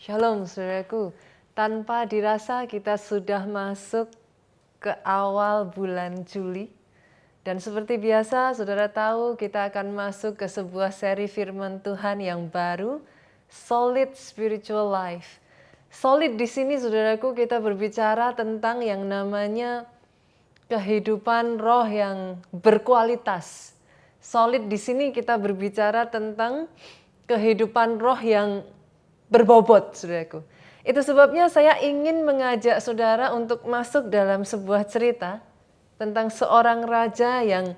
Shalom saudaraku, tanpa dirasa kita sudah masuk ke awal bulan Juli. Dan seperti biasa saudara tahu kita akan masuk ke sebuah seri firman Tuhan yang baru, Solid Spiritual Life. Solid di sini saudaraku kita berbicara tentang yang namanya kehidupan roh yang berkualitas. Solid di sini kita berbicara tentang kehidupan roh yang berbobot, saudaraku. Itu sebabnya saya ingin mengajak saudara untuk masuk dalam sebuah cerita tentang seorang raja yang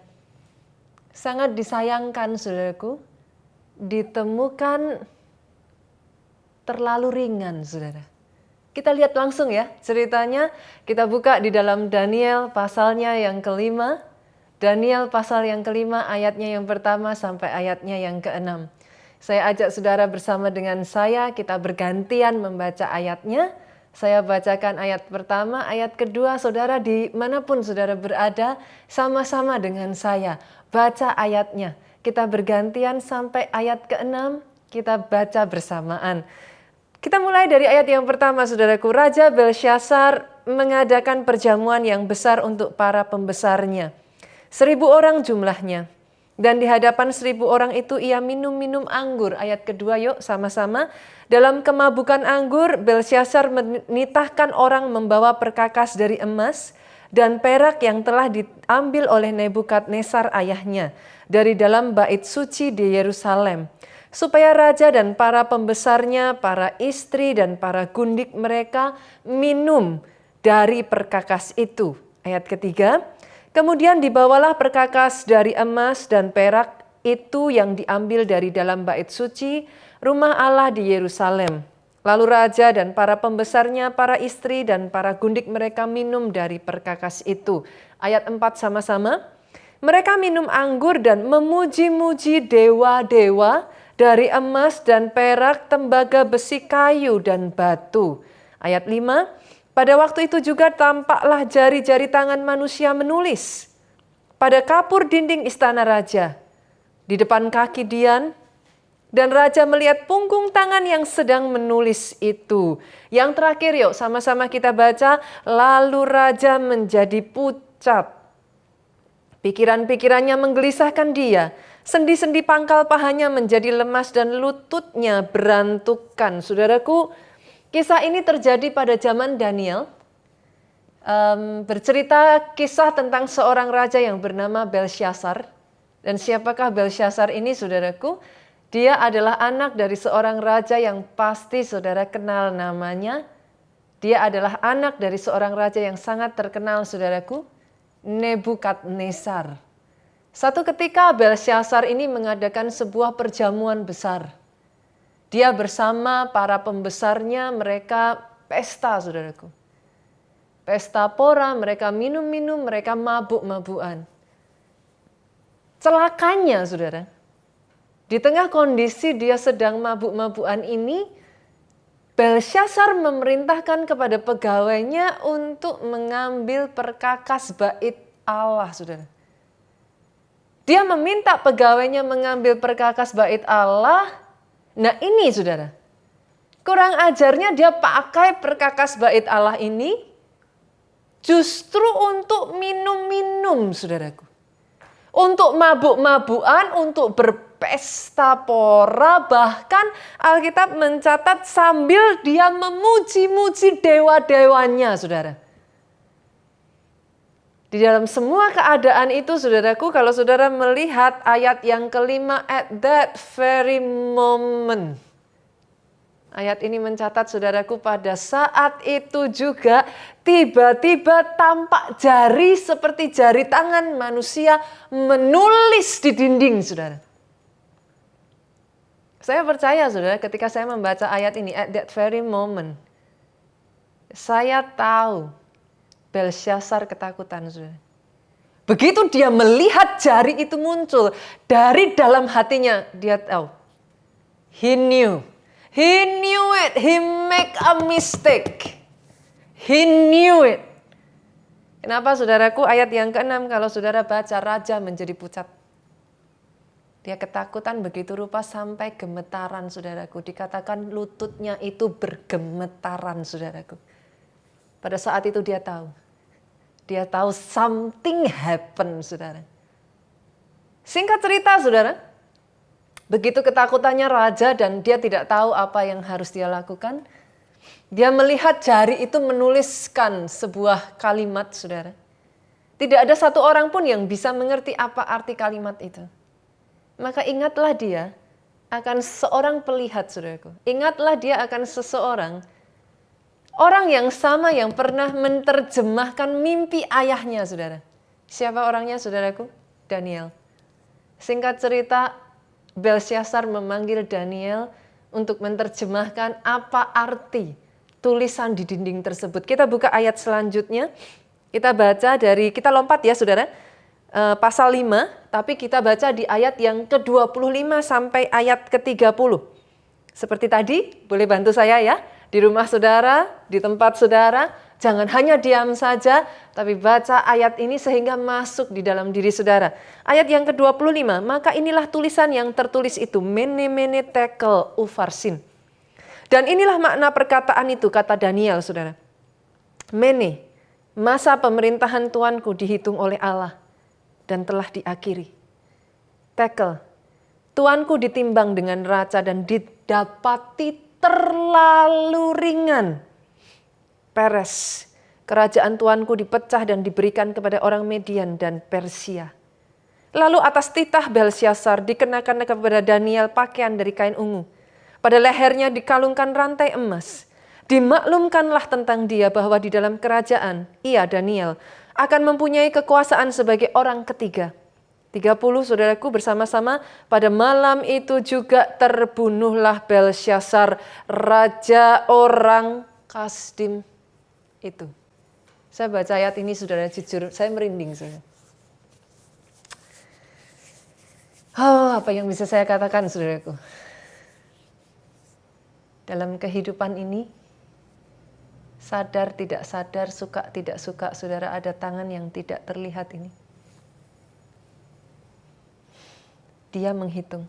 sangat disayangkan, saudaraku, ditemukan terlalu ringan, saudara. Kita lihat langsung ya ceritanya, kita buka di dalam Daniel pasalnya yang kelima. Daniel pasal yang kelima ayatnya yang pertama sampai ayatnya yang keenam. Saya ajak saudara bersama dengan saya, kita bergantian membaca ayatnya. Saya bacakan ayat pertama, ayat kedua, saudara dimanapun saudara berada, sama-sama dengan saya. Baca ayatnya, kita bergantian sampai ayat keenam, kita baca bersamaan. Kita mulai dari ayat yang pertama, saudaraku. Raja Belsyazar mengadakan perjamuan yang besar untuk para pembesarnya. 1.000 orang jumlahnya. Dan di hadapan 1.000 orang itu ia minum-minum anggur. Ayat kedua yuk sama-sama. Dalam kemabukan anggur, Belsyazar menitahkan orang membawa perkakas dari emas dan perak yang telah diambil oleh Nebukadnezar ayahnya dari dalam bait suci di Yerusalem. Supaya raja dan para pembesarnya, para istri dan para gundik mereka minum dari perkakas itu. Ayat ketiga, kemudian dibawalah perkakas dari emas dan perak itu yang diambil dari dalam bait suci rumah Allah di Yerusalem. Lalu raja dan para pembesarnya, para istri dan para gundik mereka minum dari perkakas itu. Ayat 4 sama-sama. Mereka minum anggur dan memuji-muji dewa-dewa dari emas dan perak, tembaga, besi, kayu, dan batu. Ayat 5, pada waktu itu juga tampaklah jari-jari tangan manusia menulis pada kapur dinding istana raja, di depan kaki Dian, dan raja melihat punggung tangan yang sedang menulis itu. Yang terakhir yuk sama-sama kita baca, lalu raja menjadi pucat. Pikiran-pikirannya menggelisahkan dia. Sendi-sendi pangkal pahanya menjadi lemas dan lututnya berantukan. Saudaraku, kisah ini terjadi pada zaman Daniel. Bercerita kisah tentang seorang raja yang bernama Belsyazar. Dan siapakah Belsyazar ini, saudaraku? Dia adalah anak dari seorang raja yang pasti saudara kenal namanya. Dia adalah anak dari seorang raja yang sangat terkenal, saudaraku, Nebukadnezar. Satu ketika Belsyazar ini mengadakan sebuah perjamuan besar. Dia bersama para pembesarnya, mereka pesta, saudaraku. Pesta pora, mereka minum-minum, mereka mabuk-mabukan. Celakanya, saudara, di tengah kondisi dia sedang mabuk-mabukan ini, Belsyazar memerintahkan kepada pegawainya untuk mengambil perkakas bait Allah, saudara. Dia meminta pegawainya mengambil perkakas bait Allah. Nah ini, saudara, kurang ajarnya dia pakai perkakas bait Allah ini justru untuk minum-minum, saudaraku. Untuk mabuk-mabukan, untuk berpesta pora, bahkan Alkitab mencatat sambil dia memuji-muji dewa-dewanya, saudara. Di dalam semua keadaan itu, saudaraku, kalau saudara melihat ayat yang kelima, at that very moment. Ayat ini mencatat, saudaraku, pada saat itu juga tiba-tiba tampak jari seperti jari tangan manusia menulis di dinding, saudara. Saya percaya, saudara, ketika saya membaca ayat ini, at that very moment, saya tahu Belsyazar ketakutan, saudara. Begitu dia melihat jari itu muncul, dari dalam hatinya dia tahu. He knew it, he make a mistake. He knew it. Kenapa, saudaraku, ayat yang ke-6 kalau saudara baca, raja menjadi pucat. Dia ketakutan begitu rupa sampai gemetaran, saudaraku. Dikatakan lututnya itu bergemetaran, saudaraku. Pada saat itu dia tahu. Dia tahu something happen, saudara. Singkat cerita, saudara. Begitu ketakutannya raja dan dia tidak tahu apa yang harus dia lakukan. Dia melihat jari itu menuliskan sebuah kalimat, saudara. Tidak ada satu orang pun yang bisa mengerti apa arti kalimat itu. Maka ingatlah dia akan seorang pelihat, saudaraku. Ingatlah dia akan seseorang. Orang yang sama yang pernah menerjemahkan mimpi ayahnya, saudara. Siapa orangnya, saudaraku? Daniel. Singkat cerita, Belsyazar memanggil Daniel untuk menerjemahkan apa arti tulisan di dinding tersebut. Kita buka ayat selanjutnya. Kita baca kita lompat ya, saudara. Pasal 5, tapi kita baca di ayat yang ke-25 sampai ayat ke-30. Seperti tadi, boleh bantu saya ya? Di rumah saudara, di tempat saudara, jangan hanya diam saja, tapi baca ayat ini sehingga masuk di dalam diri saudara. Ayat yang ke-25, maka inilah tulisan yang tertulis itu, Mene Mene Tekel Ufarsin. Dan inilah makna perkataan itu, kata Daniel, saudara. Mene, masa pemerintahan Tuanku dihitung oleh Allah dan telah diakhiri. Tekel, Tuanku ditimbang dengan raca dan didapati terlalu ringan. Peres, kerajaan Tuanku dipecah dan diberikan kepada orang Median dan Persia. Lalu atas titah Belsyazar dikenakan kepada Daniel pakaian dari kain ungu. Pada lehernya dikalungkan rantai emas. Dimaklumkanlah tentang dia bahwa di dalam kerajaan, ia Daniel, akan mempunyai kekuasaan sebagai orang ketiga. 30 saudaraku bersama-sama, pada malam itu juga terbunuhlah Belsyazar, raja orang Kasdim itu. Saya baca ayat ini, saudara, jujur saya merinding, saudara. Oh, apa yang bisa saya katakan, saudaraku? Dalam kehidupan ini, sadar tidak sadar, suka tidak suka, saudara, ada tangan yang tidak terlihat ini. Dia menghitung.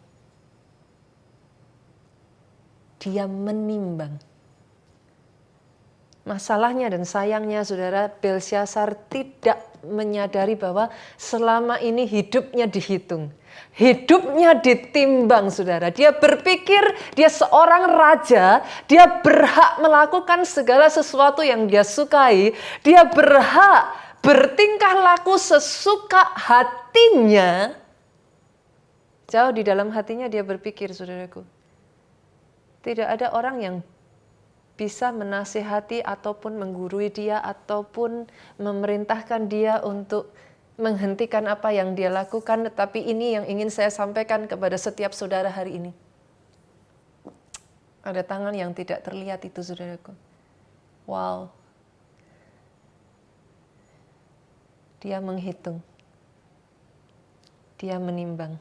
Dia menimbang. Masalahnya dan sayangnya, saudara, Belsyazar tidak menyadari bahwa selama ini hidupnya dihitung. Hidupnya ditimbang, saudara. Dia berpikir dia seorang raja, dia berhak melakukan segala sesuatu yang dia sukai. Dia berhak bertingkah laku sesuka hatinya. Jauh di dalam hatinya dia berpikir, saudaraku, tidak ada orang yang bisa menasihati ataupun menggurui dia ataupun memerintahkan dia untuk menghentikan apa yang dia lakukan. Tetapi ini yang ingin saya sampaikan kepada setiap saudara hari ini. Ada tangan yang tidak terlihat itu, saudaraku. Wow. Dia menghitung. Dia menimbang.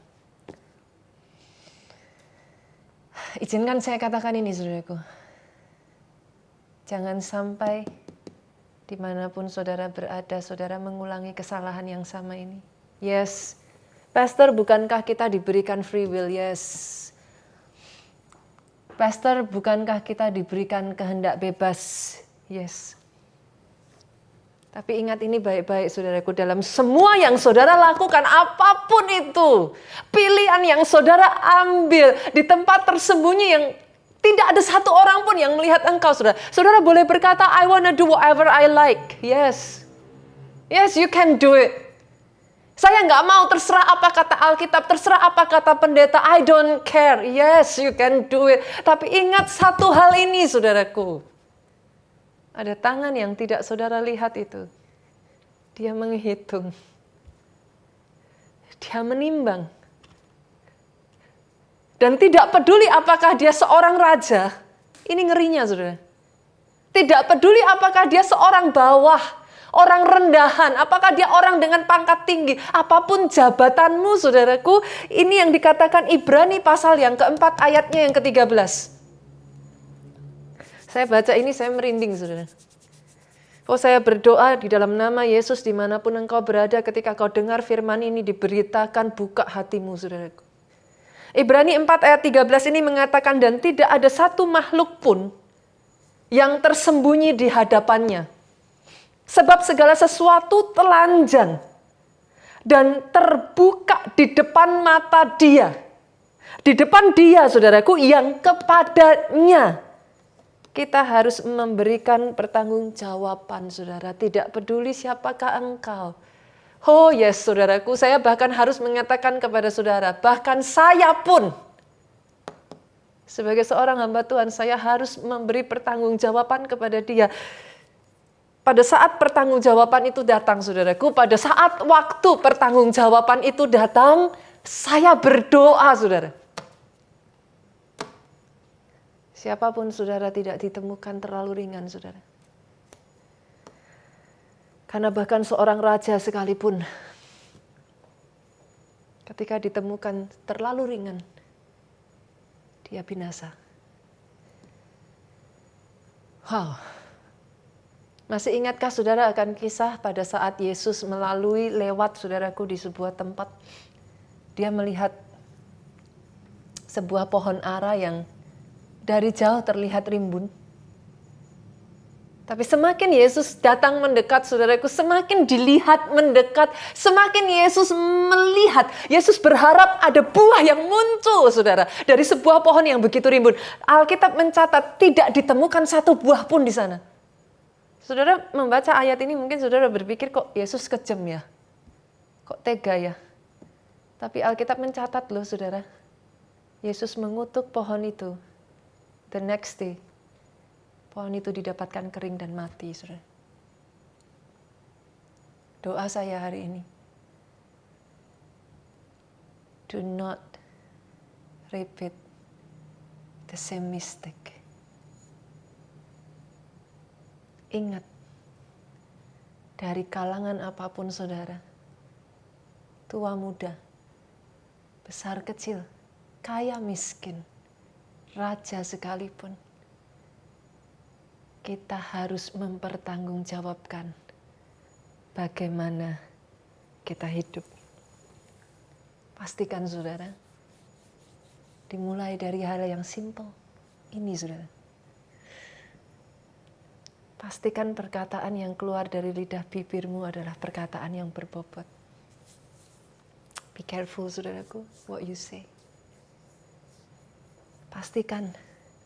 Izinkan saya katakan ini, saudaraku. Jangan sampai dimanapun saudara berada, saudara mengulangi kesalahan yang sama ini. Yes, Pastor, bukankah kita diberikan free will? Yes. Pastor, bukankah kita diberikan kehendak bebas? Yes. Tapi ingat ini baik-baik, saudaraku, dalam semua yang saudara lakukan, apapun itu, pilihan yang saudara ambil di tempat tersembunyi yang tidak ada satu orang pun yang melihat engkau, saudara. Saudara boleh berkata, I wanna do whatever I like. Yes. Yes, you can do it. Saya nggak mau, terserah apa kata Alkitab, terserah apa kata pendeta, I don't care. Yes, you can do it. Tapi ingat satu hal ini, saudaraku. Ada tangan yang tidak saudara lihat itu. Dia menghitung. Dia menimbang. Dan tidak peduli apakah dia seorang raja. Ini ngerinya, saudara. Tidak peduli apakah dia seorang bawah, orang rendahan, apakah dia orang dengan pangkat tinggi. Apapun jabatanmu, saudaraku. Ini yang dikatakan Ibrani pasal yang keempat ayatnya yang ke-13. Saya baca ini, saya merinding, saudara. Oh, saya berdoa di dalam nama Yesus dimanapun engkau berada, ketika kau dengar firman ini diberitakan, buka hatimu, saudaraku. Ibrani 4 ayat 13 ini mengatakan, dan tidak ada satu makhluk pun yang tersembunyi di hadapannya. Sebab segala sesuatu telanjang dan terbuka di depan mata Dia. Di depan Dia, saudaraku, yang kepadanya kita harus memberikan pertanggungjawaban, saudara. Tidak peduli siapakah engkau. Oh yes, saudaraku, saya bahkan harus mengatakan kepada saudara, bahkan saya pun sebagai seorang hamba Tuhan, saya harus memberi pertanggungjawaban kepada Dia. Pada saat pertanggungjawaban itu datang, saudaraku, pada saat waktu pertanggungjawaban itu datang, saya berdoa, saudara. Siapapun saudara tidak ditemukan terlalu ringan, saudara. Karena bahkan seorang raja sekalipun, ketika ditemukan terlalu ringan, dia binasa. Wow. Masih ingatkah saudara akan kisah pada saat Yesus melalui lewat, saudaraku, di sebuah tempat. Dia melihat sebuah pohon ara yang dari jauh terlihat rimbun. Tapi semakin Yesus datang mendekat, saudaraku, semakin dilihat mendekat, semakin Yesus melihat. Yesus berharap ada buah yang muncul, saudara, dari sebuah pohon yang begitu rimbun. Alkitab mencatat tidak ditemukan satu buah pun di sana. Saudara membaca ayat ini mungkin saudara berpikir, kok Yesus kejam ya? Kok tega ya? Tapi Alkitab mencatat loh, saudara. Yesus mengutuk pohon itu. The next day, pohon itu didapatkan kering dan mati, saudara. Doa saya hari ini, do not repeat the same mistake. Ingat, dari kalangan apapun saudara, tua muda, besar kecil, kaya miskin, raja sekalipun, kita harus mempertanggungjawabkan bagaimana kita hidup. Pastikan, saudara, dimulai dari hal yang simple ini, saudara. Pastikan perkataan yang keluar dari lidah bibirmu adalah perkataan yang berbobot. Be careful, saudaraku, what you say. Pastikan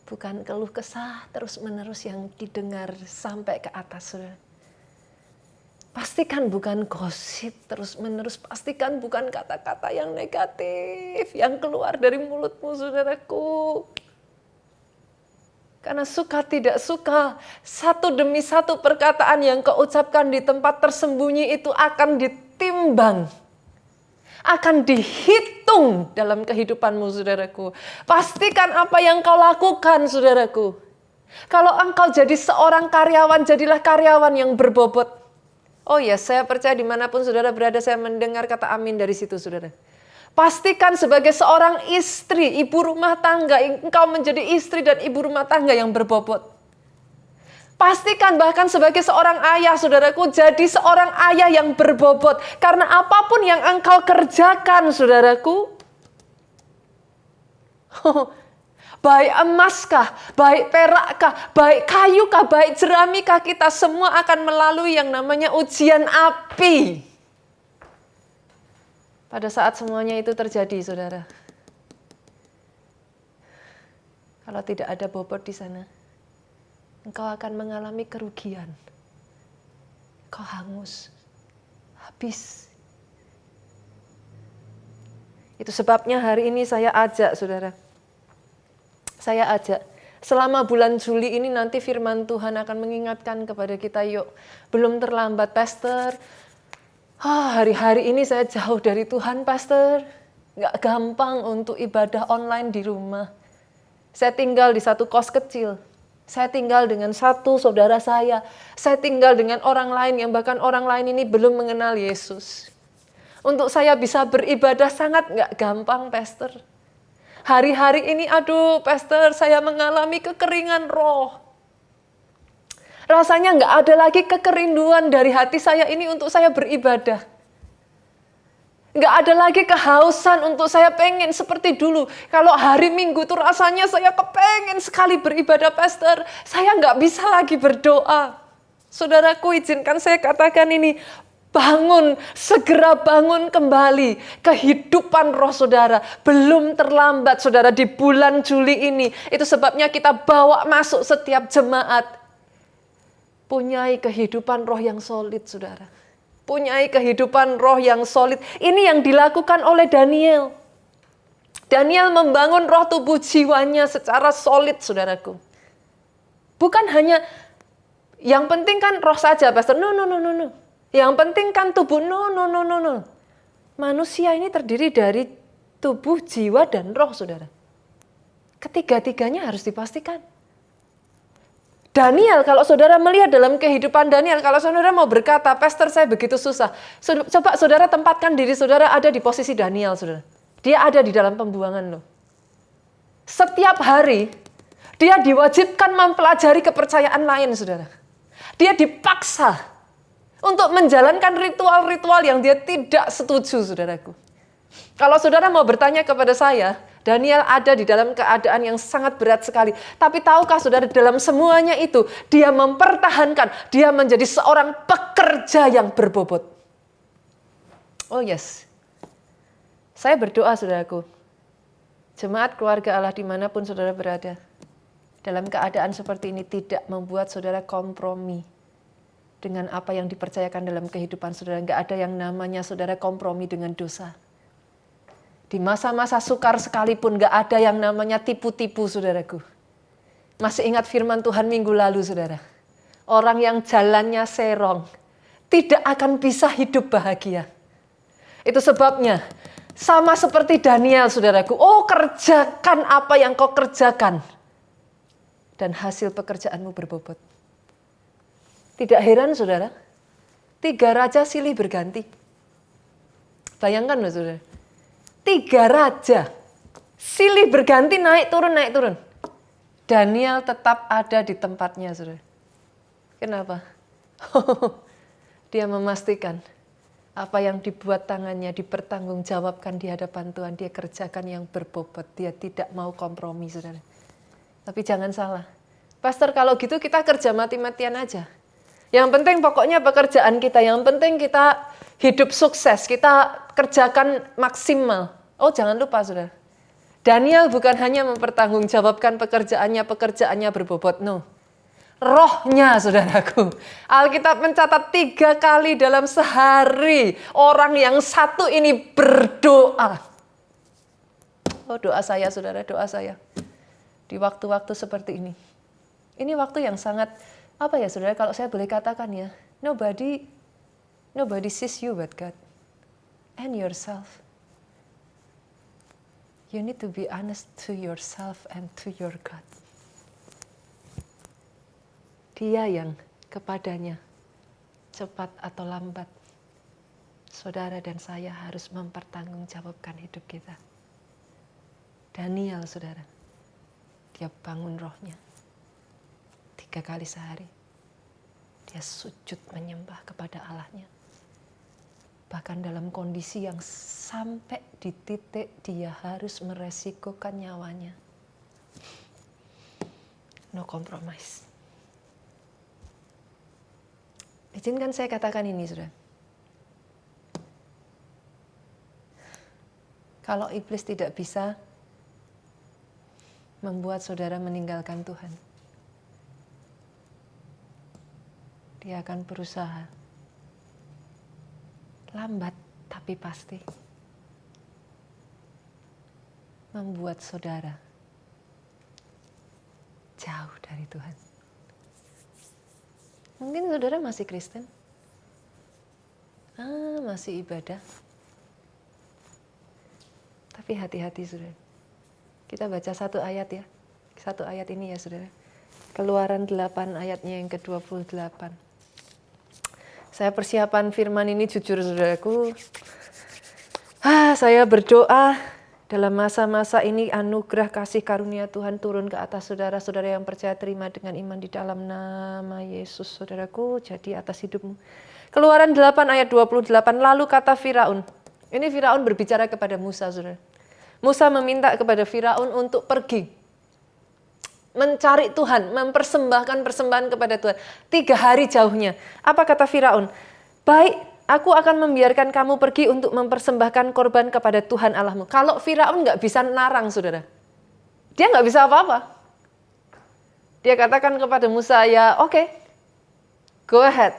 bukan keluh kesah terus-menerus yang didengar sampai ke atas, saudara. Pastikan bukan gosip terus-menerus. Pastikan bukan kata-kata yang negatif yang keluar dari mulutmu, saudaraku. Karena suka tidak suka, satu demi satu perkataan yang kau ucapkan di tempat tersembunyi itu akan ditimbang. Akan dihitung dalam kehidupanmu, saudaraku. Pastikan apa yang kau lakukan, saudaraku. Kalau engkau jadi seorang karyawan, jadilah karyawan yang berbobot. Oh ya, saya percaya dimanapun saudara berada, saya mendengar kata amin dari situ, saudara. Pastikan sebagai seorang istri, ibu rumah tangga, engkau menjadi istri dan ibu rumah tangga yang berbobot. Pastikan bahkan sebagai seorang ayah, saudaraku, jadi seorang ayah yang berbobot. Karena apapun yang engkau kerjakan, saudaraku, baik emaskah, baik perakkah, baik kayukah, baik jeramikah, kita semua akan melalui yang namanya ujian api. Pada saat semuanya itu terjadi, saudara, kalau tidak ada bobot di sana, engkau akan mengalami kerugian. Kau hangus, habis. Itu sebabnya hari ini saya ajak, saudara. Saya ajak, selama bulan Juli ini nanti firman Tuhan akan mengingatkan kepada kita, yuk, belum terlambat, pastor. Hari-hari ini saya jauh dari Tuhan, pastor. Gak gampang untuk ibadah online di rumah. Saya tinggal di satu kos kecil. Saya tinggal dengan satu saudara saya. Saya tinggal dengan orang lain yang bahkan orang lain ini belum mengenal Yesus. Untuk saya bisa beribadah sangat gak gampang, pastor. Hari-hari ini, aduh, pastor, saya mengalami kekeringan roh. Rasanya nggak ada lagi kekerinduan dari hati saya ini untuk saya beribadah. Nggak ada lagi kehausan untuk saya pengen seperti dulu. Kalau hari Minggu tuh rasanya saya kepengen sekali beribadah, pastor. Saya nggak bisa lagi berdoa. Saudaraku, izinkan saya katakan ini. Bangun, segera bangun kembali. Kehidupan roh saudara. Belum terlambat saudara di bulan Juli ini. Itu sebabnya kita bawa masuk setiap jemaat. Punyai kehidupan roh yang solid saudara. Punyai kehidupan roh yang solid. Ini yang dilakukan oleh Daniel. Daniel membangun roh tubuh jiwanya secara solid, saudaraku. Bukan hanya, yang penting kan roh saja, pastor. No. Yang penting kan tubuh. No. Manusia ini terdiri dari tubuh, jiwa, dan roh, saudara. Ketiga-tiganya harus dipastikan. Daniel, kalau saudara melihat dalam kehidupan Daniel, kalau saudara mau berkata, pastor saya begitu susah. Coba saudara tempatkan diri saudara ada di posisi Daniel, saudara. Dia ada di dalam pembuangan loh. Setiap hari, dia diwajibkan mempelajari kepercayaan lain, saudara. Dia dipaksa untuk menjalankan ritual-ritual yang dia tidak setuju, saudaraku. Kalau saudara mau bertanya kepada saya, Daniel ada di dalam keadaan yang sangat berat sekali. Tapi tahukah saudara, dalam semuanya itu, dia mempertahankan, dia menjadi seorang pekerja yang berbobot. Oh yes. Saya berdoa saudaraku, jemaat keluarga Allah dimanapun saudara berada, dalam keadaan seperti ini tidak membuat saudara kompromi dengan apa yang dipercayakan dalam kehidupan saudara. Nggak ada yang namanya saudara kompromi dengan dosa. Di masa-masa sukar sekalipun gak ada yang namanya tipu-tipu, saudaraku. Masih ingat firman Tuhan minggu lalu, saudara? Orang yang jalannya serong tidak akan bisa hidup bahagia. Itu sebabnya, sama seperti Daniel, saudaraku. Oh, kerjakan apa yang kau kerjakan. Dan hasil pekerjaanmu berbobot. Tidak heran, saudara. 3 raja silih berganti. Bayangkan loh, saudara. 3 raja silih berganti, naik turun. Daniel tetap ada di tempatnya, saudara. Kenapa? Dia memastikan apa yang dibuat tangannya dipertanggungjawabkan di hadapan Tuhan. Dia kerjakan yang berbobot. Dia tidak mau kompromi, saudara. Tapi jangan salah. Pastor, kalau gitu kita kerja mati-matian aja. Yang penting pokoknya pekerjaan kita. Yang penting kita hidup sukses, kita kerjakan maksimal. Oh, jangan lupa, saudara. Daniel bukan hanya mempertanggungjawabkan pekerjaannya berbobot. No. Rohnya, saudaraku. Alkitab mencatat 3 kali dalam sehari. Orang yang satu ini berdoa. Oh, doa saya, saudara, doa saya. Di waktu-waktu seperti ini. Ini waktu yang sangat, apa ya, saudara, kalau saya boleh katakan ya. Nobody sees you but God. And yourself. You need to be honest to yourself and to your God. Dia yang kepadanya, cepat atau lambat, saudara dan saya harus mempertanggungjawabkan hidup kita. Daniel, saudara, dia bangun rohnya 3 kali sehari. Dia sujud menyembah kepada Allahnya. Bahkan dalam kondisi yang sampai di titik dia harus meresikokan nyawanya. No compromise. Izinkan saya katakan ini, saudara. Kalau iblis tidak bisa membuat saudara meninggalkan Tuhan, dia akan berusaha. Lambat tapi pasti. Membuat saudara jauh dari Tuhan. Mungkin saudara masih Kristen. Masih ibadah. Tapi hati-hati, saudara. Kita baca 1 ayat ya. 1 ayat ini ya, saudara. Keluaran 8 ayatnya yang ke-28. Saya persiapan firman ini jujur, saudaraku. Saya berdoa dalam masa-masa ini anugerah kasih karunia Tuhan turun ke atas saudara-saudara yang percaya terima dengan iman di dalam nama Yesus, saudaraku, jadi atas hidupmu. Keluaran 8 ayat 28, lalu kata Firaun, Ini Firaun berbicara kepada Musa, saudara. Musa meminta kepada Firaun untuk pergi. Mencari Tuhan, mempersembahkan persembahan kepada Tuhan. 3 hari jauhnya. Apa kata Firaun? Baik, aku akan membiarkan kamu pergi untuk mempersembahkan korban kepada Tuhan Allahmu. Kalau Firaun nggak bisa narang, saudara. Dia nggak bisa apa-apa. Dia katakan kepada Musa, ya oke, go ahead.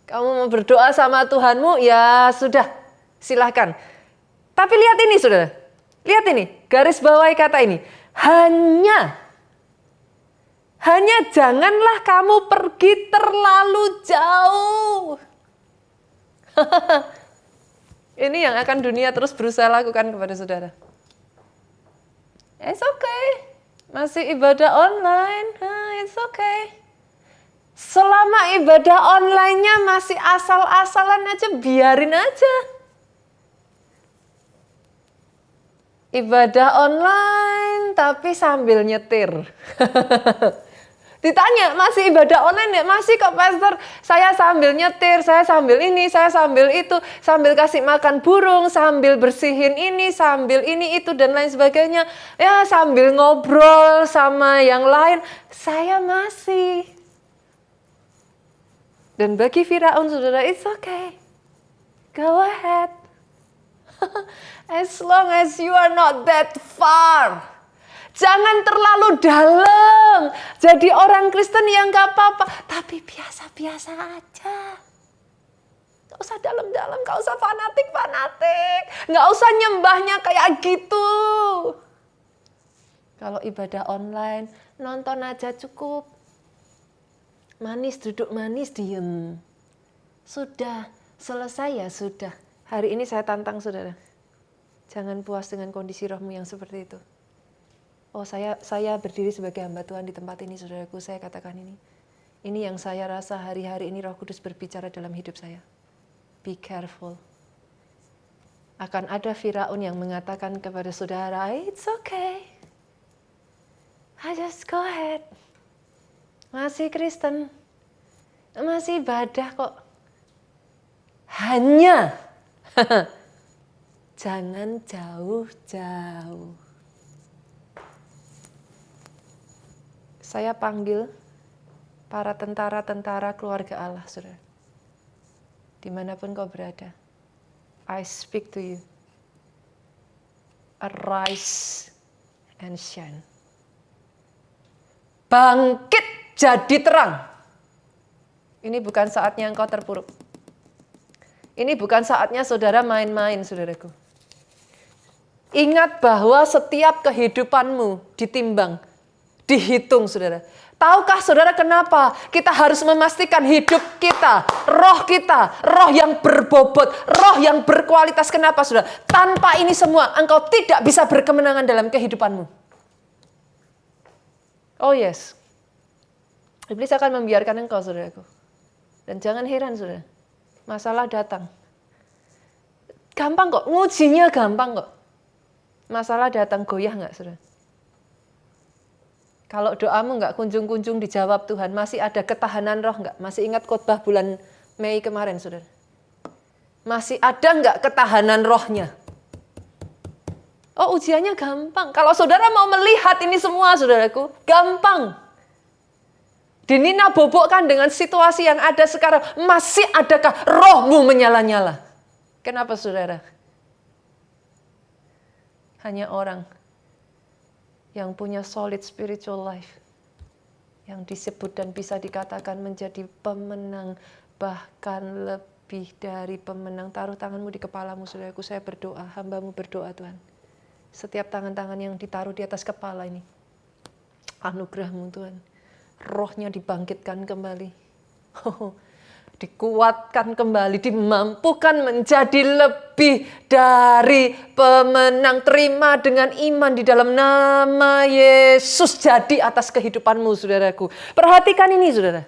Kamu mau berdoa sama Tuhanmu, ya sudah, silahkan. Tapi lihat ini, saudara. Lihat ini, garis bawahi kata ini. Hanya janganlah kamu pergi terlalu jauh. Ini yang akan dunia terus berusaha lakukan kepada saudara. It's okay. Masih ibadah online, it's okay. Selama ibadah online-nya masih asal-asalan aja, biarin aja. Ibadah online tapi sambil nyetir. Ditanya, masih ibadah online ya? Masih kok pastor, saya sambil nyetir, saya sambil ini, saya sambil itu, sambil kasih makan burung, sambil bersihin ini, sambil ini itu dan lain sebagainya. Ya sambil ngobrol sama yang lain, saya masih. Dan bagi Firaun, saudara, it's okay. Go ahead. As long as you are not that far. Jangan terlalu dalam. Jadi orang Kristen yang gak apa-apa. Tapi biasa-biasa aja. Gak usah dalam-dalam, gak usah fanatik-fanatik. Gak usah nyembahnya kayak gitu. Kalau ibadah online, nonton aja cukup. Manis, duduk manis, diem. Sudah, selesai ya sudah. Hari ini saya tantang saudara. Jangan puas dengan kondisi rohmu yang seperti itu. Oh saya berdiri sebagai hamba Tuhan di tempat ini, saudaraku, saya katakan ini. Ini yang saya rasa hari-hari ini Roh Kudus berbicara dalam hidup saya. Be careful. Akan ada Firaun yang mengatakan kepada saudara, it's okay. I just go ahead. Masih Kristen. Masih ibadah kok. Hanya. Jangan jauh-jauh. Saya panggil para tentara-tentara keluarga Allah, saudara. Dimanapun kau berada, I speak to you. Arise and shine. Bangkit jadi terang. Ini bukan saatnya engkau terpuruk. Ini bukan saatnya saudara main-main, saudaraku. Ingat bahwa setiap kehidupanmu ditimbang, dihitung, saudara. Tahukah saudara kenapa kita harus memastikan hidup kita, roh yang berbobot, roh yang berkualitas? Kenapa, saudara? Tanpa ini semua, engkau tidak bisa berkemenangan dalam kehidupanmu. Oh yes. Iblis akan membiarkan engkau, saudaraku. Dan jangan heran, saudara. Masalah datang. Gampang kok, ngujinya gampang kok. Masalah datang, goyah nggak, saudara? Kalau doamu nggak kunjung-kunjung dijawab Tuhan, masih ada ketahanan roh nggak? Masih ingat khotbah bulan Mei kemarin, saudara? Masih ada nggak ketahanan rohnya? Oh, ujiannya gampang. Kalau saudara mau melihat ini semua, saudaraku, gampang. Dinina bobokkan dengan situasi yang ada sekarang. Masih adakah rohmu menyala-nyala? Kenapa, saudara? Hanya orang yang punya solid spiritual life, yang disebut dan bisa dikatakan menjadi pemenang, bahkan lebih dari pemenang. Taruh tanganmu di kepalamu, saudaraku. Saya berdoa, hambamu berdoa, Tuhan. Setiap tangan-tangan yang ditaruh di atas kepala ini, anugerahmu, Tuhan. Rohnya dibangkitkan kembali. Dikuatkan kembali, dimampukan menjadi lebih dari pemenang. Terima dengan iman di dalam nama Yesus jadi atas kehidupanmu, saudaraku. Perhatikan ini, saudara.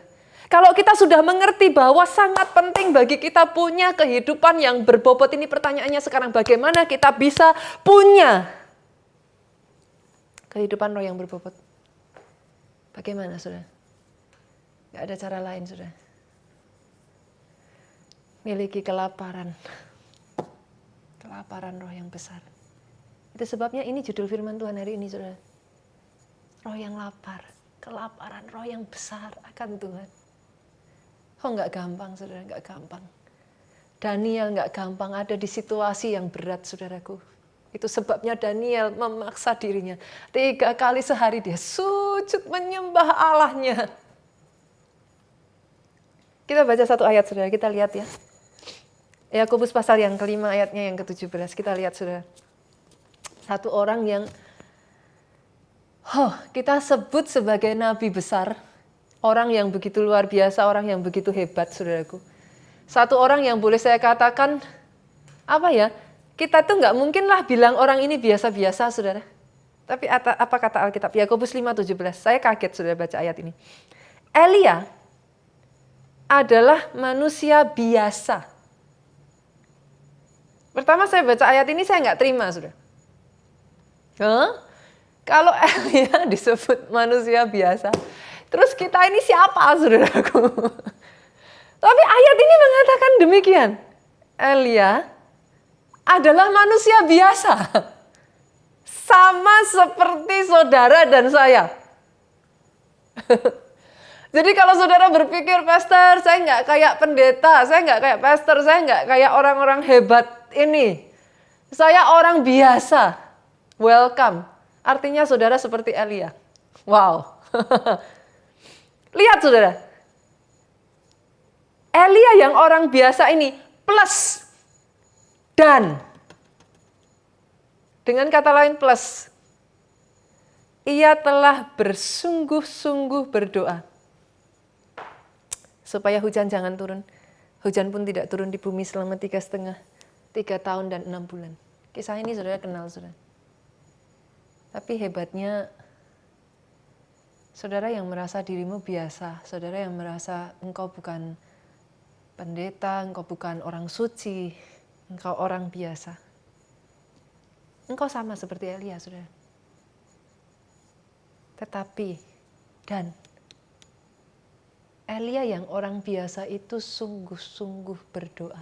Kalau kita sudah mengerti bahwa sangat penting bagi kita punya kehidupan yang berbobot, ini pertanyaannya sekarang, bagaimana kita bisa punya kehidupan roh yang berbobot? Bagaimana, saudara? Gak ada cara lain, saudara. Miliki kelaparan. Kelaparan roh yang besar. Itu sebabnya ini judul firman Tuhan hari ini, saudara. Roh yang lapar, kelaparan roh yang besar akan Tuhan. Oh, nggak gampang, saudara, nggak gampang. Daniel nggak gampang ada di situasi yang berat, saudaraku. Itu sebabnya Daniel memaksa dirinya. 3 kali sehari dia sujud menyembah Allahnya. Kita baca satu ayat, saudara, kita lihat ya. Yakobus pasal yang kelima ayatnya yang ke-17. Kita lihat, saudara. Satu orang yang kita sebut sebagai nabi besar. Orang yang begitu luar biasa, orang yang begitu hebat, saudaraku. Satu orang yang boleh saya katakan, kita tuh nggak mungkin lah bilang orang ini biasa-biasa, saudara. Tapi apa kata Alkitab? Yakobus 5:17. Saya kaget, saudara, baca ayat ini. Elia adalah manusia biasa. Pertama saya baca ayat ini saya nggak terima, saudara. Kalau Elia disebut manusia biasa, terus kita ini siapa, saudaraku? Tapi ayat ini mengatakan demikian. Elia adalah manusia biasa. Sama seperti saudara dan saya. Jadi kalau saudara berpikir, pastor, saya nggak kayak pendeta, saya nggak kayak pastor, saya nggak kayak orang-orang hebat ini. Saya orang biasa. Welcome. Artinya saudara seperti Elia. Wow. Lihat, saudara. Elia yang orang biasa ini plus dan. Dengan kata lain plus. Ia telah bersungguh-sungguh berdoa. Supaya hujan jangan turun. Hujan pun tidak turun di bumi selama 3 tahun dan 6 bulan. Kisah ini saudara kenal, saudara. Tapi hebatnya, saudara yang merasa dirimu biasa, saudara yang merasa engkau bukan pendeta, engkau bukan orang suci, engkau orang biasa. Engkau sama seperti Elia, saudara. Tetapi, Elia yang orang biasa itu sungguh-sungguh berdoa.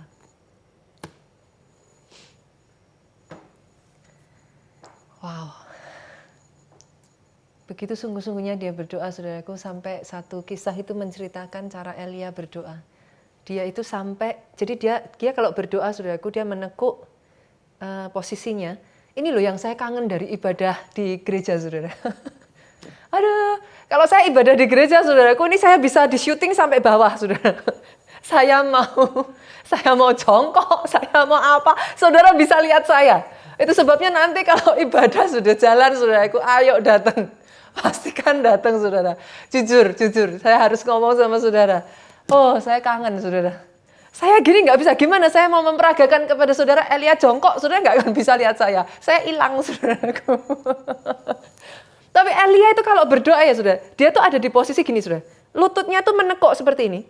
Wow. Begitu sungguh-sungguhnya dia berdoa, saudaraku, sampai satu kisah itu menceritakan cara Elia berdoa. Dia itu sampai, jadi dia kalau berdoa, saudaraku, dia menekuk posisinya. Ini loh yang saya kangen dari ibadah di gereja, saudara. Aduh, kalau saya ibadah di gereja, saudaraku, ini saya bisa di syuting sampai bawah, saudara. Saya mau jongkok, saya mau apa, saudara bisa lihat saya. Itu sebabnya nanti kalau ibadah sudah jalan, saudaraku, ayo datang. Pastikan datang, saudara. Jujur, saya harus ngomong sama saudara. Oh, saya kangen, saudara. Saya gini nggak bisa, gimana saya mau memperagakan kepada saudara Elia jongkok, saudara nggak akan bisa lihat saya. Saya hilang, saudaraku. Tapi Elia itu kalau berdoa ya, saudara, dia tuh ada di posisi gini, saudara. Lututnya tuh menekuk seperti ini.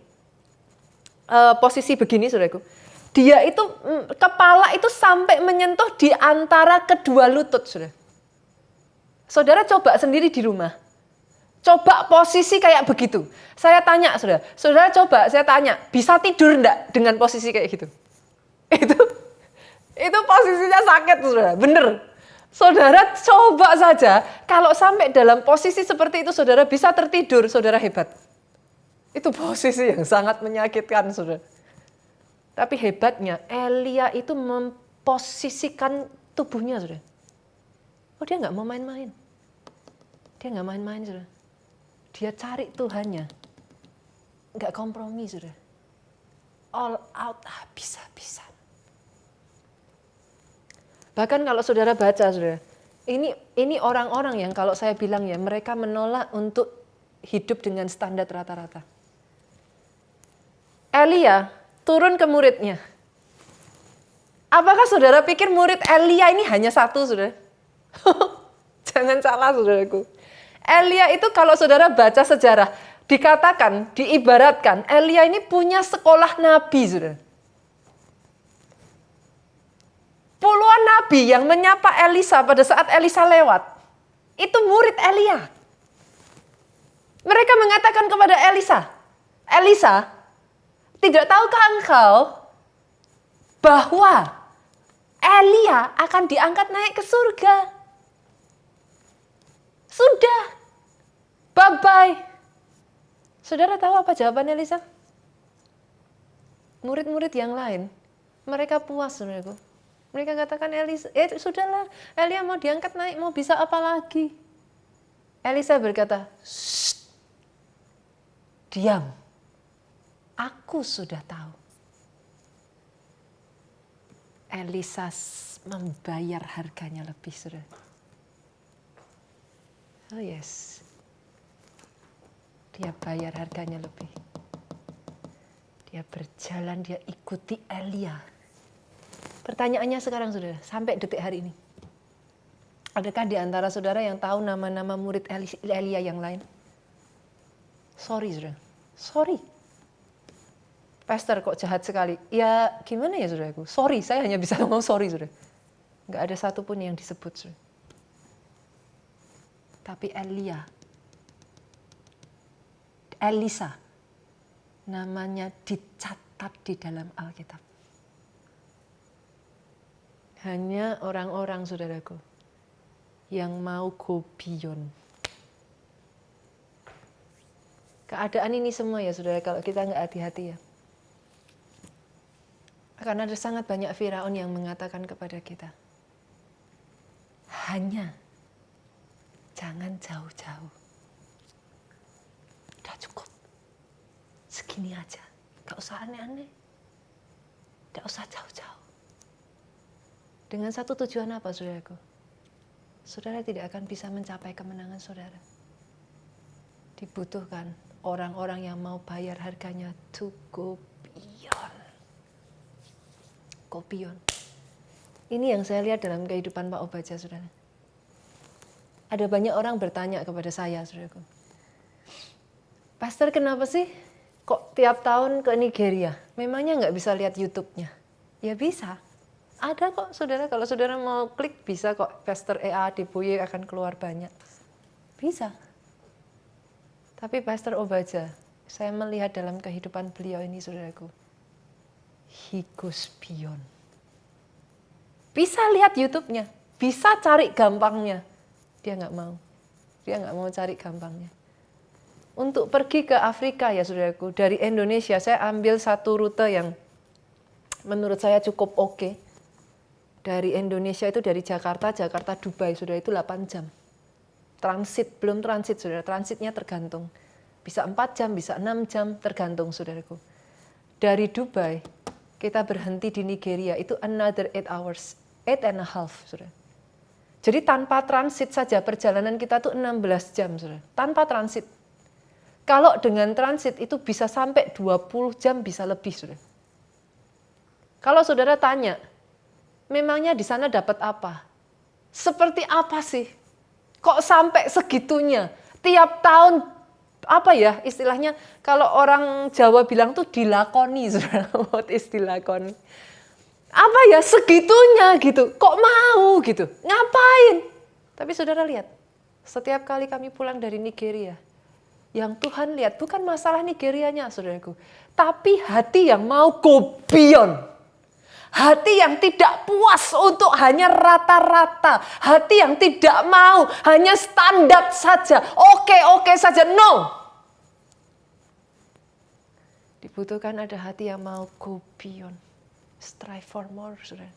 Posisi begini, saudaraku. Dia itu, kepala itu sampai menyentuh di antara kedua lutut, saudara. Saudara coba sendiri di rumah. Coba posisi kayak begitu. Saya tanya, saudara. Saudara coba, saya tanya, bisa tidur enggak dengan posisi kayak gitu? Itu posisinya sakit, saudara. Bener. Saudara coba saja, kalau sampai dalam posisi seperti itu saudara bisa tertidur, saudara hebat. Itu posisi yang sangat menyakitkan, saudara. Tapi hebatnya, Elia itu memposisikan tubuhnya, saudara. Oh, dia nggak mau main-main. Dia nggak main-main, saudara. Dia cari Tuhannya. Nggak kompromi, saudara. All out, habis-habisan. Bahkan kalau saudara baca, saudara, ini orang-orang yang kalau saya bilang ya, mereka menolak untuk hidup dengan standar rata-rata. Elia turun ke muridnya. Apakah saudara pikir murid Elia ini hanya satu, saudara? Jangan salah, saudaraku. Elia itu kalau saudara baca sejarah, dikatakan, diibaratkan, Elia ini punya sekolah nabi, saudara. Puluhan nabi yang menyapa Elisa pada saat Elisa lewat, itu murid Elia. Mereka mengatakan kepada Elisa, tidak tahukah engkau bahwa Elia akan diangkat naik ke surga. Sudah. Bye-bye. Saudara tahu apa jawaban Elisa? Murid-murid yang lain, mereka puas, saudaraku. Mereka katakan, sudahlah, Elia mau diangkat naik, mau bisa apa lagi? Elisa berkata, diam, aku sudah tahu. Elisa membayar harganya lebih, saudara. Oh yes, dia bayar harganya lebih. Dia berjalan, dia ikuti Elia. Pertanyaannya sekarang, saudara, sampai detik hari ini. Adakah di antara saudara yang tahu nama-nama murid Elia yang lain? Sorry, saudara. Sorry. Pastor kok jahat sekali. Ya gimana ya, saudaraku? Sorry, saya hanya bisa ngomong sorry, saudara. Nggak ada satupun yang disebut, saudara. Tapi Elisa, namanya dicatat di dalam Alkitab. Hanya orang-orang, saudaraku, yang mau go beyond. Keadaan ini semua ya, saudara, kalau kita nggak hati-hati ya. Akan ada sangat banyak Firaun yang mengatakan kepada kita, hanya jangan jauh-jauh. Udah cukup. Segini aja. Gak usah aneh-aneh. Gak usah jauh-jauh. Dengan satu tujuan apa, saudaraku? Saudara tidak akan bisa mencapai kemenangan saudara. Dibutuhkan orang-orang yang mau bayar harganya to go beyond. Go beyond. Ini yang saya lihat dalam kehidupan Pak Obaja, saudara. Ada banyak orang bertanya kepada saya, saudaraku. Pastor, kenapa sih kok tiap tahun ke Nigeria? Memangnya nggak bisa lihat YouTube-nya? Ya bisa. Ada kok, saudara. Kalau saudara mau klik, bisa kok. Pastor E.A. Adeboye akan keluar banyak. Bisa. Tapi Pastor Obaja, saya melihat dalam kehidupan beliau ini, saudaraku. He goes beyond. Bisa lihat YouTube-nya. Bisa cari gampangnya. Dia nggak mau. Dia nggak mau cari gampangnya. Untuk pergi ke Afrika ya, saudaraku. Dari Indonesia, saya ambil satu rute yang menurut saya cukup oke. Dari Indonesia itu dari Jakarta Dubai, saudara, itu 8 jam. Transit, belum transit, saudara. Transitnya tergantung. Bisa 4 jam, bisa 6 jam, tergantung, saudaraku. Dari Dubai, kita berhenti di Nigeria, itu another 8 hours. 8.5, saudara. Jadi tanpa transit saja perjalanan kita tuh 16 jam, saudara. Tanpa transit. Kalau dengan transit itu bisa sampai 20 jam, bisa lebih, saudara. Kalau saudara tanya, memangnya di sana dapat apa? Seperti apa sih? Kok sampai segitunya? Tiap tahun, apa ya istilahnya, kalau orang Jawa bilang tuh dilakoni, saudara. What is dilakoni? Apa ya, segitunya gitu. Kok mau gitu? Ngapain? Tapi saudara lihat, setiap kali kami pulang dari Nigeria, yang Tuhan lihat bukan masalah Nigerianya, saudaraku. Tapi hati yang mau go beyond. Hati yang tidak puas untuk hanya rata-rata. Hati yang tidak mau hanya standar saja. Oke saja. No. Dibutuhkan ada hati yang mau go beyond. Strive for more, saudara.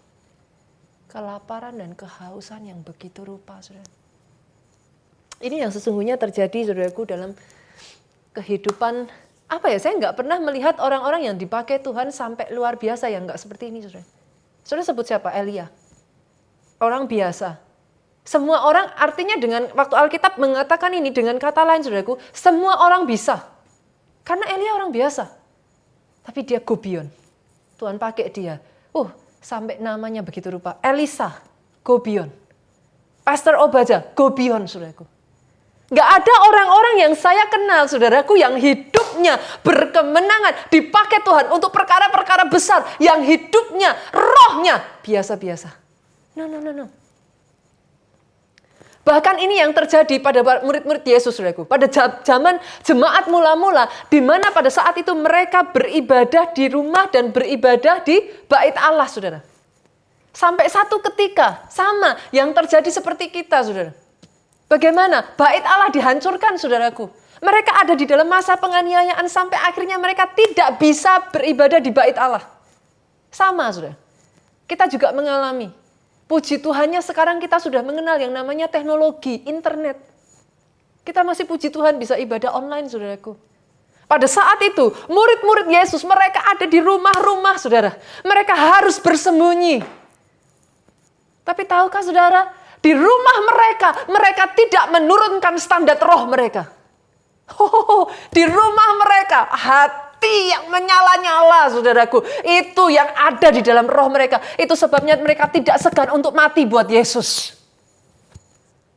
Kelaparan dan kehausan yang begitu rupa, saudara. Ini yang sesungguhnya terjadi, saudaraku, dalam kehidupan, apa ya, saya nggak pernah melihat orang-orang yang dipakai Tuhan sampai luar biasa yang nggak seperti ini, saudara. Saudara sebut siapa? Elia. Orang biasa. Semua orang, artinya dengan waktu Alkitab mengatakan ini dengan kata lain, saudaraku, semua orang bisa. Karena Elia orang biasa. Tapi dia go beyond. Tuhan pakai dia. Sampai namanya begitu rupa. Elisa, go beyond. Pastor Obaja, go beyond, saudaraku. Gak ada orang-orang yang saya kenal, saudaraku, yang hidupnya berkemenangan, dipakai Tuhan untuk perkara-perkara besar, yang hidupnya, rohnya biasa-biasa. No. Bahkan ini yang terjadi pada murid-murid Yesus, saudaraku. Pada zaman jemaat mula-mula, di mana pada saat itu mereka beribadah di rumah dan beribadah di bait Allah, saudara. Sampai satu ketika, sama yang terjadi seperti kita, saudara. Bagaimana? Bait Allah dihancurkan, saudaraku. Mereka ada di dalam masa penganiayaan sampai akhirnya mereka tidak bisa beribadah di bait Allah. Sama, saudara. Kita juga mengalami. Puji Tuhannya sekarang kita sudah mengenal yang namanya teknologi, internet. Kita masih puji Tuhan bisa ibadah online, saudaraku. Pada saat itu, murid-murid Yesus, mereka ada di rumah-rumah, saudara. Mereka harus bersembunyi. Tapi tahukah saudara, di rumah mereka tidak menurunkan standar roh mereka. Di rumah mereka, hati yang menyala-nyala, saudaraku. Itu yang ada di dalam roh mereka. Itu sebabnya mereka tidak segan untuk mati buat Yesus.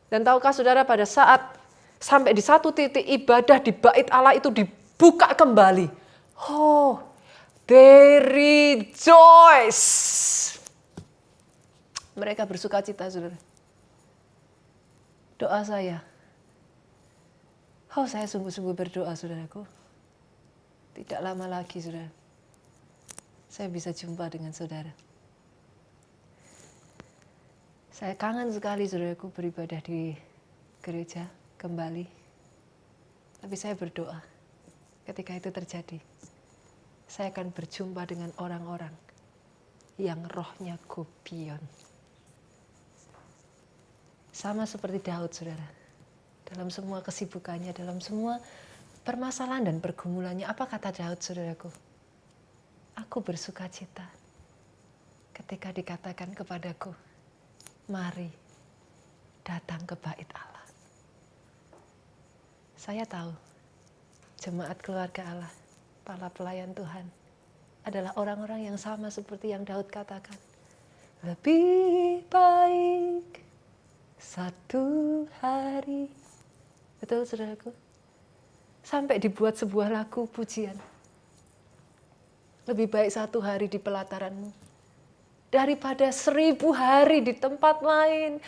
Dan tahukah saudara, pada saat sampai di satu titik ibadah di bait Allah itu dibuka kembali. They rejoice. Mereka bersuka cita, saudara. Doa saya. Saya sungguh-sungguh berdoa, saudaraku. Tidak lama lagi, saudara. Saya bisa jumpa dengan saudara. Saya kangen sekali, saudaraku, beribadah di gereja kembali. Tapi saya berdoa. Ketika itu terjadi, saya akan berjumpa dengan orang-orang yang rohnya Gibeon. Sama seperti Daud, saudara. Dalam semua kesibukannya, dalam semua permasalahan dan pergumulannya, apa kata Daud, saudaraku? Aku bersuka cita ketika dikatakan kepadaku, mari datang ke bait Allah. Saya tahu, jemaat keluarga Allah, para pelayan Tuhan, adalah orang-orang yang sama seperti yang Daud katakan. Lebih baik satu hari. Betul, saudaraku? Sampai dibuat sebuah lagu pujian. Lebih baik satu hari di pelataranmu daripada 1000 hari di tempat lain.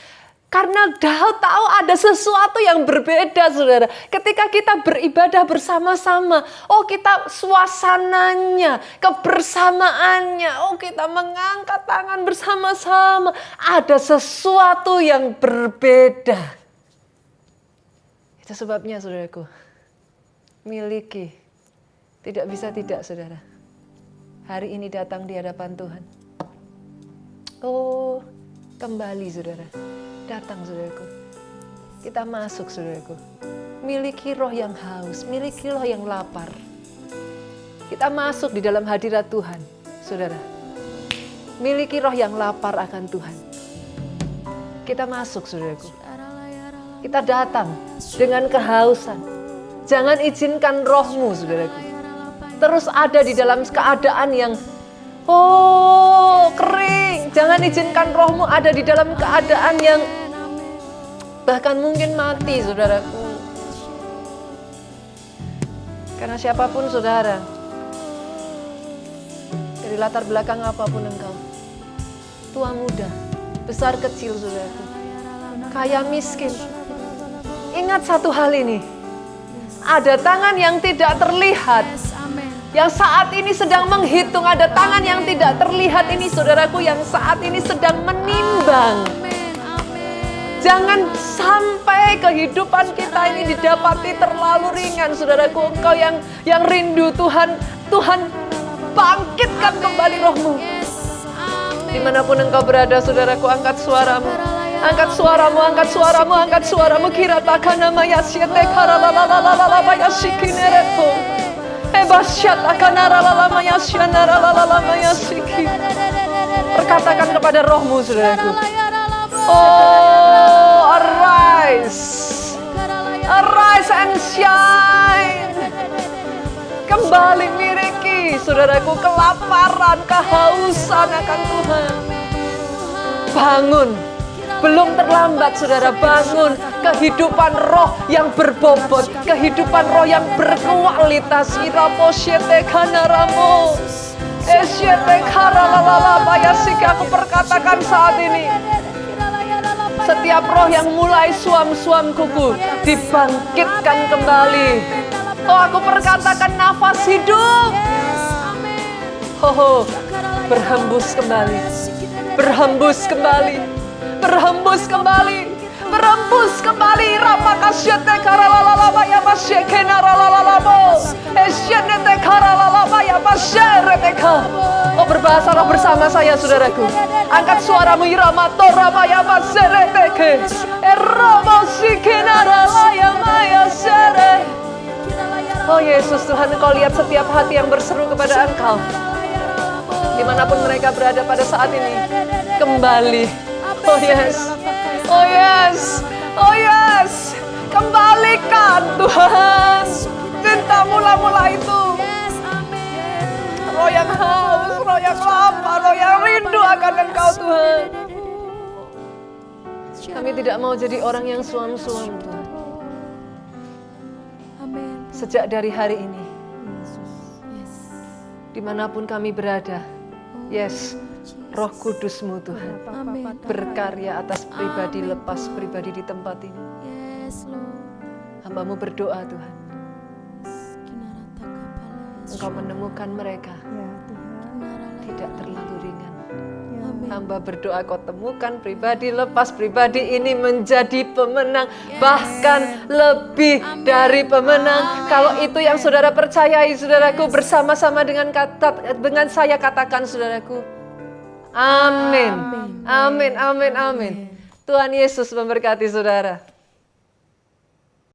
Karena Daud tahu ada sesuatu yang berbeda, saudara. Ketika kita beribadah bersama-sama, kita suasananya, kebersamaannya, kita mengangkat tangan bersama-sama. Ada sesuatu yang berbeda. Itu sebabnya, saudaraku, miliki. Tidak bisa tidak, saudara. Hari ini datang di hadapan Tuhan. Kembali, saudara. Datang, saudaraku. Kita masuk, saudaraku. Miliki roh yang haus, miliki roh yang lapar. Kita masuk di dalam hadirat Tuhan, saudara. Miliki roh yang lapar akan Tuhan. Kita masuk, saudaraku. Kita datang dengan kehausan. Jangan izinkan rohmu, saudaraku, terus ada di dalam keadaan yang kering. Jangan izinkan rohmu ada di dalam keadaan yang bahkan mungkin mati, saudaraku. Karena siapapun saudara, dari latar belakang apapun engkau, tua muda, besar kecil, saudaraku, kaya miskin, ingat satu hal ini. Ada tangan yang tidak terlihat, yang saat ini sedang menghitung. Ada tangan yang tidak terlihat ini, saudaraku, yang saat ini sedang menimbang. Jangan sampai kehidupan kita ini didapati terlalu ringan, saudaraku. Engkau yang rindu Tuhan, Tuhan bangkitkan kembali rohmu. Dimanapun engkau berada, saudaraku, angkat suaramu. Angkat suaramu, angkat suaramu, angkat suaramu. Kiratakan nama Yasyete karalalalala bayashikinereto. Perkatakan kepada rohmu, saudaraku. Arise. Arise and shine. Kembali miliki, saudaraku, kelaparan, kehausan akan Tuhan. Bangun. Belum terlambat, saudara, bangun. Kehidupan roh yang berbobot, kehidupan roh yang berkualitas. Iraposyete kanaramo, esyete karalalala bayasiki. Aku perkatakan saat ini, setiap roh yang mulai suam-suam kuku dibangkitkan kembali. Aku perkatakan nafas hidup. berhembus kembali, berhembus kembali, berhembus kembali, berhembus kembali. Rapakasyete karalalaba ya masyekena ralalabo, esyenete karalalaba ya masyereteka. Oh, berbahasalah bersama saya, saudaraku. Angkat suaramu, irama torama ya masyereteke, eromo sikena ralaya maya sere. Oh Yesus, Tuhan, Engkau lihat setiap hati yang berseru kepada Engkau. Dimanapun mereka berada pada saat ini, kembali. Oh yes, oh yes, oh yes. Kembalikan Tuhan cinta mula-mula itu. Roh yang haus, roh yang lapar, roh yang rindu akan Engkau Tuhan. Kami tidak mau jadi orang yang suam-suam Tuhan. Sejak dari hari ini, dimanapun kami berada, yes, Roh Kudus-Mu Tuhan berkarya atas pribadi, lepas pribadi di tempat ini. Hamba-Mu berdoa Tuhan, Engkau menemukan mereka tidak terlalu ringan. Hamba berdoa Kau temukan pribadi lepas pribadi ini menjadi pemenang, bahkan lebih dari pemenang. Kalau itu yang saudara percayai, saudaraku, bersama-sama dengan saya katakan, saudaraku, amin, amin, amin, amin. Tuhan Yesus memberkati saudara.